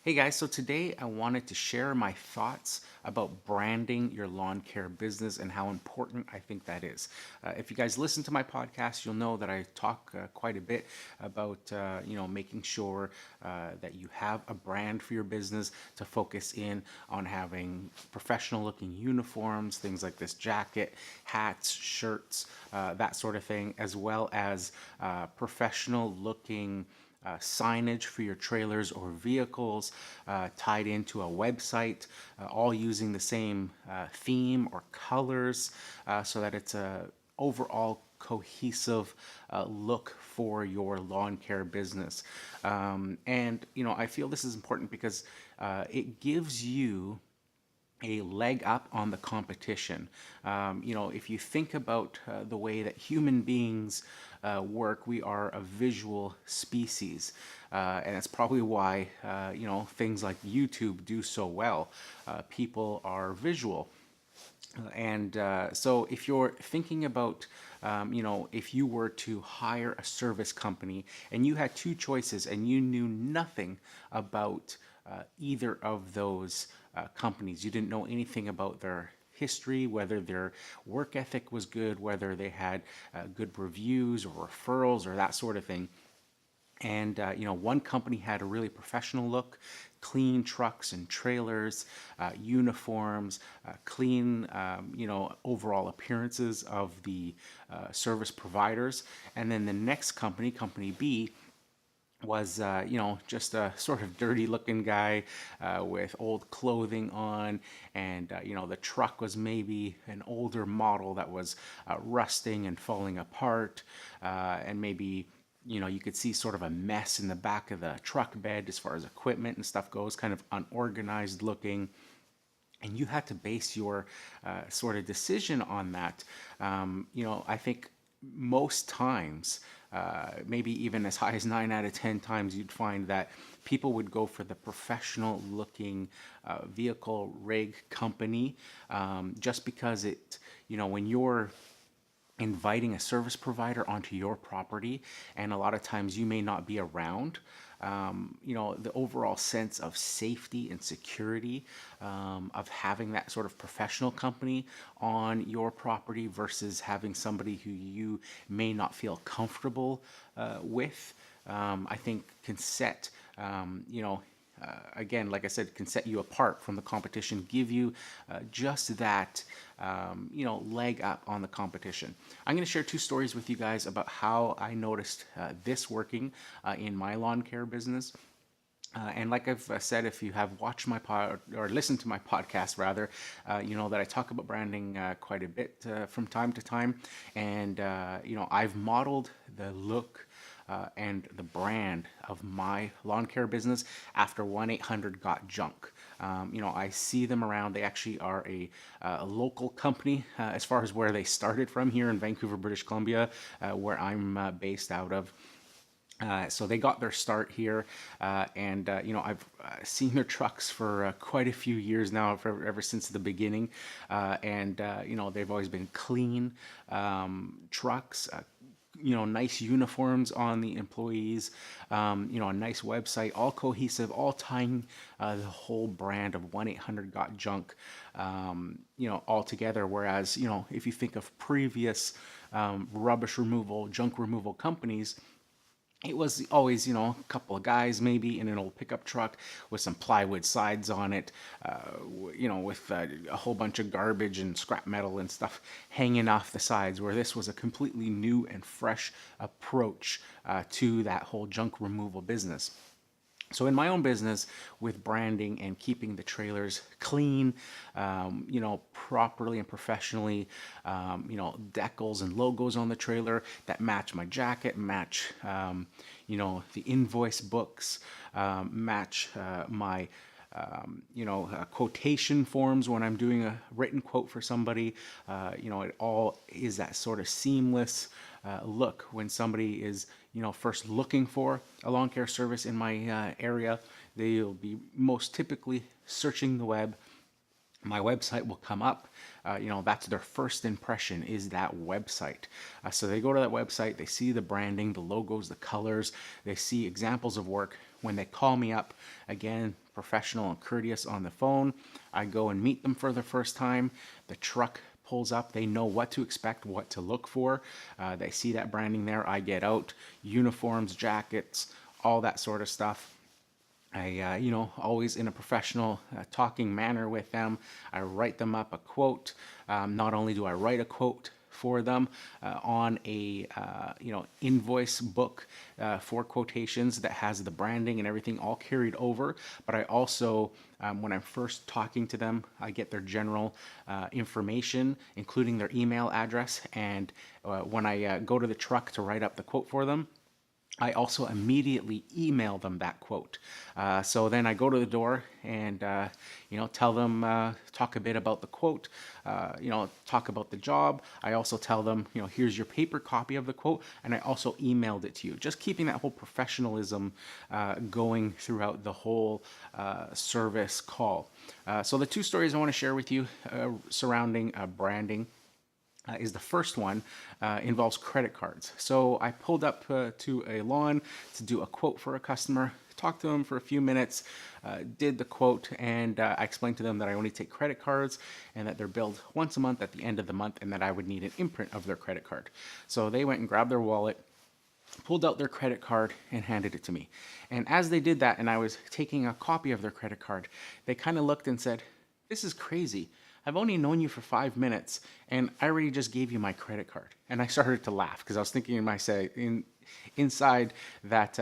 Hey guys, so today I wanted to share my thoughts about branding your lawn care business and how important I think that is. If you guys listen to my podcast, you'll know that I talk quite a bit about making sure that you have a brand for your business to focus in on having professional looking uniforms, things like this jacket, hats, shirts, that sort of thing, as well as professional looking signage for your trailers or vehicles tied into a website, all using the same theme or colors so that it's a overall cohesive look for your lawn care business. I feel this is important because it gives you a leg up on the competition. If you think about the way that human beings work, we are a visual species. And it's probably why, things like YouTube do so well. People are visual. So if you're thinking about, if you were to hire a service company and you had two choices and you knew nothing about either of those companies, you didn't know anything about their history, whether their work ethic was good, whether they had good reviews or referrals or that sort of thing, and one company had a really professional look, clean trucks and trailers, uniforms, clean overall appearances of the service providers. And then the next company, company B, was just a sort of dirty looking guy with old clothing on, and the truck was maybe an older model that was rusting and falling apart, and maybe you could see sort of a mess in the back of the truck bed as far as equipment and stuff goes, kind of unorganized looking. And you had to base your sort of decision on that. I think most times, maybe even as high as 9 out of 10 times, you'd find that people would go for the professional looking vehicle rig company, just because when you're inviting a service provider onto your property, and a lot of times you may not be around, the overall sense of safety and security of having that sort of professional company on your property versus having somebody who you may not feel comfortable with, I think can set, again, like I said, can set you apart from the competition, give you just that, leg up on the competition. I'm going to share two stories with you guys about how I noticed this working in my lawn care business. And like I've said, if you have watched my pod or listened to my podcast, rather, you know that I talk about branding quite a bit from time to time. And, I've modeled the look and the brand of my lawn care business after 1-800 Got Junk. I see them around. They actually are a local company as far as where they started from here in Vancouver, British Columbia, where I'm based out of. So they got their start here, and I've seen their trucks for quite a few years now, ever since the beginning, and they've always been clean trucks. Nice uniforms on the employees, a nice website, all cohesive, all tying the whole brand of 1-800 Got Junk, all together. Whereas, if you think of previous rubbish removal, junk removal companies, it was always, a couple of guys maybe in an old pickup truck with some plywood sides on it, with a whole bunch of garbage and scrap metal and stuff hanging off the sides, where this was a completely new and fresh approach to that whole junk removal business. So in my own business, with branding and keeping the trailers clean, properly and professionally, decals and logos on the trailer that match my jacket, match, the invoice books, match my quotation forms when I'm doing a written quote for somebody. It all is that sort of seamless look when somebody is, first looking for a lawn care service in my area. They'll be most typically searching the web. My website will come up. That's their first impression, is that website. So they go to that website, they see the branding, the logos, the colors, they see examples of work. When they call me up, again, professional and courteous on the phone. I go and meet them for the first time. The truck pulls up. They know what to expect, what to look for. They see that branding there. I get out, uniforms, jackets, all that sort of stuff. I, always in a professional talking manner with them. I write them up a quote. Not only do I write a quote for them on a, invoice book for quotations that has the branding and everything all carried over, but I also, when I'm first talking to them, I get their general information, including their email address. And when I go to the truck to write up the quote for them, I also immediately email them that quote. So then I go to the door and, tell them, talk a bit about the quote, talk about the job. I also tell them, here's your paper copy of the quote, and I also emailed it to you. Just keeping that whole professionalism going throughout the whole service call. So the two stories I want to share with you surrounding branding. Is the first one involves credit cards. So I pulled up to a lawn to do a quote for a customer, talked to them for a few minutes, did the quote, and I explained to them that I only take credit cards and that they're billed once a month at the end of the month, and that I would need an imprint of their credit card. So they went and grabbed their wallet, pulled out their credit card, and handed it to me. And as they did that, and I was taking a copy of their credit card, they kind of looked and said, "This is crazy. I've only known you for 5 minutes, and I already just gave you my credit card." And I started to laugh because I was thinking inside that,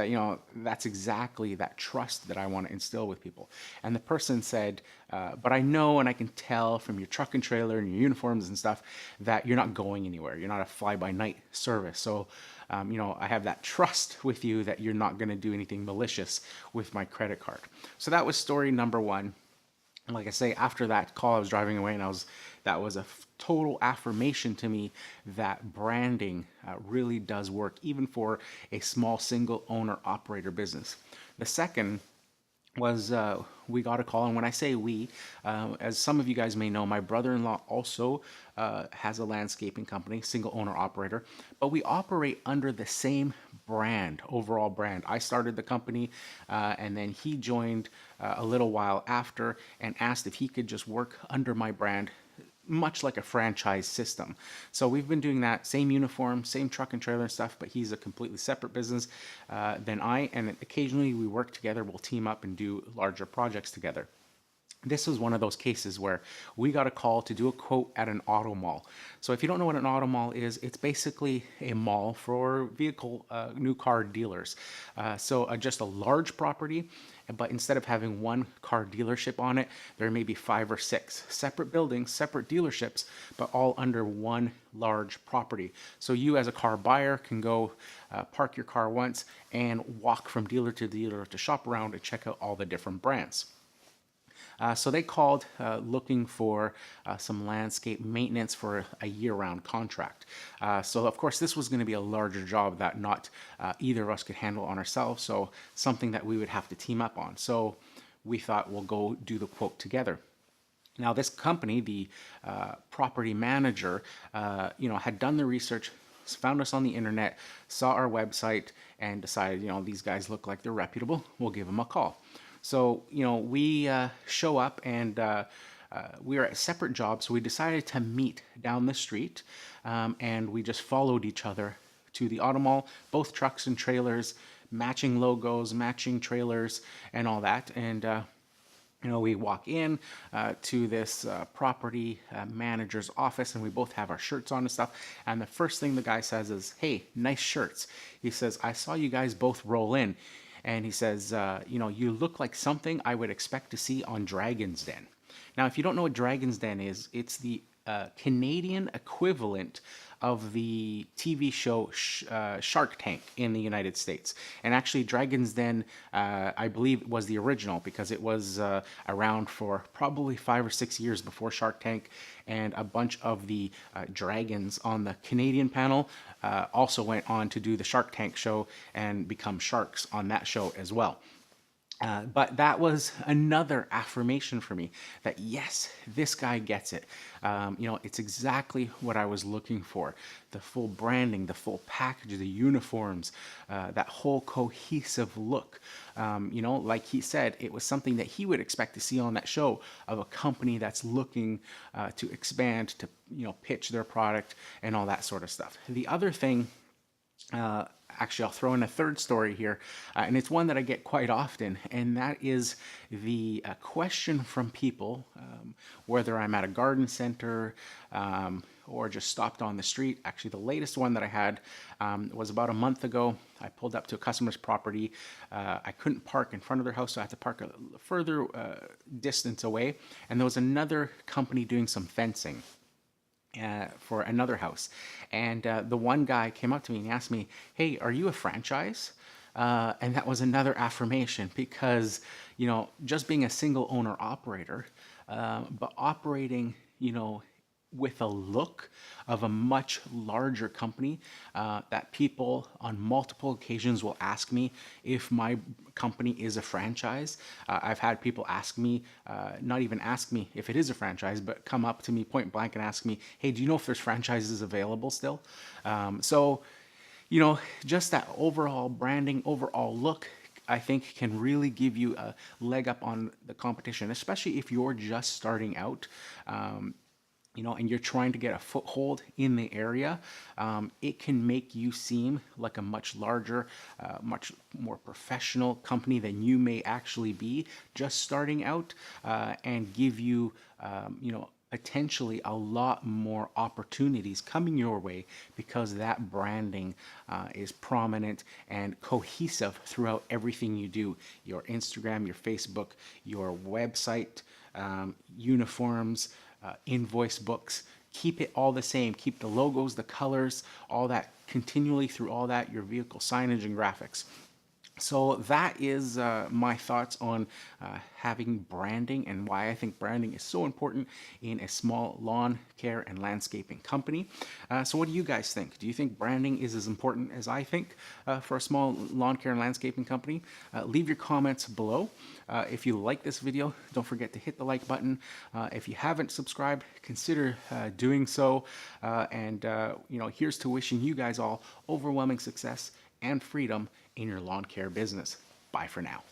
that's exactly that trust that I want to instill with people. And the person said, "But I know and I can tell from your truck and trailer and your uniforms and stuff that you're not going anywhere. You're not a fly-by-night service. So, I have that trust with you that you're not going to do anything malicious with my credit card." So that was story number one. And like I say, after that call, I was driving away, and that was a total affirmation to me that branding really does work, even for a small single owner operator business. The second was we got a call, and when I say we, as some of you guys may know, my brother-in-law also has a landscaping company, single owner operator, but we operate under the same brand, overall brand. I started the company, and then he joined a little while after and asked if he could just work under my brand, much like a franchise system. So we've been doing that, same uniform, same truck and trailer and stuff, but he's a completely separate business than I, and occasionally we work together, we'll team up and do larger projects together. This was one of those cases where we got a call to do a quote at an auto mall. So if you don't know what an auto mall is, it's basically a mall for vehicle, new car dealers. So just a large property, but instead of having one car dealership on it, there may be 5 or 6 separate buildings, separate dealerships, but all under one large property. So you as a car buyer can go park your car once and walk from dealer to dealer to shop around and check out all the different brands. So they called looking for some landscape maintenance for a year-round contract. So of course this was going to be a larger job that not either of us could handle on ourselves, so something that we would have to team up on. So we thought we'll go do the quote together. Now this company, the property manager, had done the research, found us on the internet, saw our website, and decided, these guys look like they're reputable, we'll give them a call. So, we show up, and we are at separate jobs, so we decided to meet down the street, and we just followed each other to the auto mall, both trucks and trailers, matching logos, matching trailers, and all that. And, we walk in to this property manager's office, and we both have our shirts on and stuff. And the first thing the guy says is, "Hey, nice shirts." He says, "I saw you guys both roll in." And he says, "You look like something I would expect to see on Dragon's Den." Now, if you don't know what Dragon's Den is, it's the Canadian equivalent of the TV show Shark Tank in the United States. And actually, Dragon's Den, I believe, was the original, because it was around for probably 5 or 6 years before Shark Tank. And a bunch of the dragons on the Canadian panel also went on to do the Shark Tank show and become sharks on that show as well. But that was another affirmation for me that yes, this guy gets it. It's exactly what I was looking for. The full branding, the full package, the uniforms, that whole cohesive look. Like he said, it was something that he would expect to see on that show of a company that's looking to expand, to pitch their product and all that sort of stuff. The other thing, actually, I'll throw in a third story here, and it's one that I get quite often, and that is the question from people, whether I'm at a garden center or just stopped on the street. Actually, the latest one that I had was about a month ago. I pulled up to a customer's property. I couldn't park in front of their house, so I had to park a further distance away, and there was another company doing some fencing for another house. And the one guy came up to me and he asked me, "Hey, are you a franchise?" And that was another affirmation because, just being a single owner operator, but operating, with a look of a much larger company, that people on multiple occasions will ask me if my company is a franchise. I've had people ask me, not even ask me if it is a franchise, but come up to me point blank and ask me, "Hey, do you know if there's franchises available still?" So, just that overall branding, overall look, I think can really give you a leg up on the competition, especially if you're just starting out. And you're trying to get a foothold in the area. It can make you seem like a much larger, much more professional company than you may actually be just starting out, and give you, potentially a lot more opportunities coming your way because that branding is prominent and cohesive throughout everything you do. Your Instagram, your Facebook, your website, uniforms, invoice books. Keep it all the same. Keep the logos, the colors, all that continually through all that, your vehicle signage and graphics. So that is my thoughts on having branding and why I think branding is so important in a small lawn care and landscaping company. So what do you guys think? Do you think branding is as important as I think for a small lawn care and landscaping company? Leave your comments below. If you like this video, don't forget to hit the like button. If you haven't subscribed, consider doing so. And here's to wishing you guys all overwhelming success and freedom in your lawn care business. Bye for now.